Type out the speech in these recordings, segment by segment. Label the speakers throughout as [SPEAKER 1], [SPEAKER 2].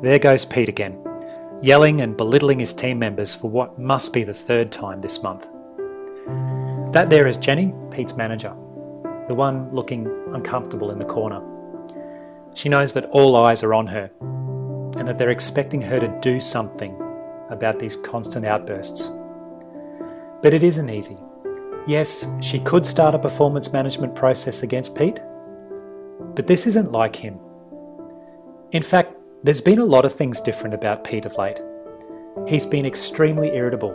[SPEAKER 1] There goes Pete again, yelling and belittling his team members for what must be the third time this month. That there is Jenny, Pete's manager, the one looking uncomfortable in the corner. She knows that all eyes are on her and that they're expecting her to do something about these constant outbursts. But it isn't easy. Yes, she could start a performance management process against Pete, but this isn't like him. In fact, there's been a lot of things different about Pete of late. He's been extremely irritable.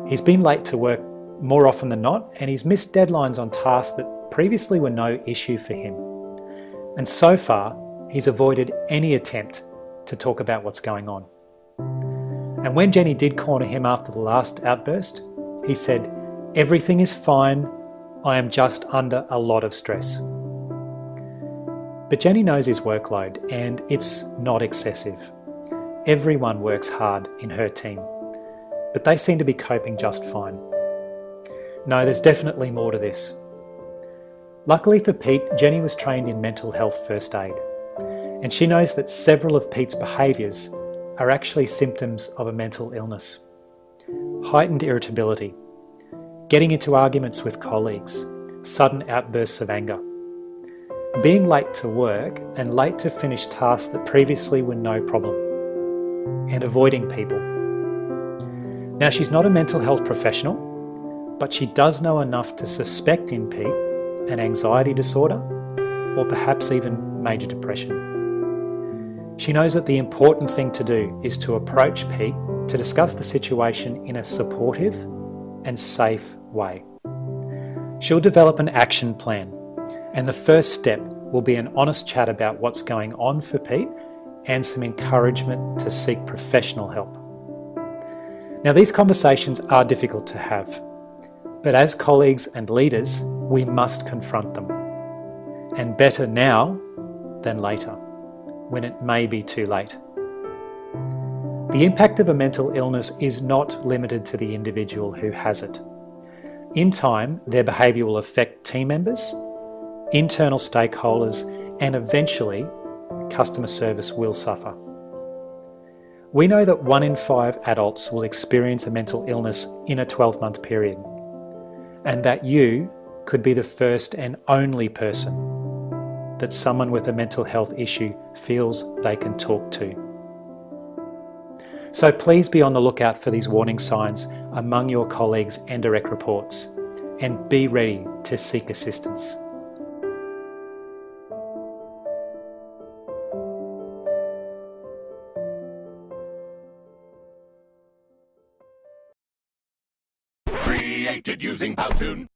[SPEAKER 1] He's been late to work more often than not, and he's missed deadlines on tasks that previously were no issue for him. And so far, he's avoided any attempt to talk about what's going on. And when Jenny did corner him after the last outburst, he said, "Everything is fine, I am just under a lot of stress." But Jenny knows his workload and it's not excessive. Everyone works hard in her team, but they seem to be coping just fine. No, there's definitely more to this. Luckily for Pete, Jenny was trained in mental health first aid, and she knows that several of Pete's behaviours are actually symptoms of a mental illness. Heightened irritability, getting into arguments with colleagues, sudden outbursts of anger, being late to work and late to finish tasks that previously were no problem, and avoiding people. Now, she's not a mental health professional, but she does know enough to suspect in Pete an anxiety disorder or perhaps even major depression. She knows that the important thing to do is to approach Pete to discuss the situation in a supportive and safe way. She'll develop an action plan, and the first step will be an honest chat about what's going on for Pete and some encouragement to seek professional help. Now, these conversations are difficult to have, but as colleagues and leaders, we must confront them. And better now than later, when it may be too late. The impact of a mental illness is not limited to the individual who has it. In time, their behaviour will affect team members, internal stakeholders, and eventually, customer service will suffer. We know that 1 in 5 adults will experience a mental illness in a 12-month period, and that you could be the first and only person that someone with a mental health issue feels they can talk to. So please be on the lookout for these warning signs among your colleagues and direct reports, and be ready to seek assistance.
[SPEAKER 2] Created using Powtoon.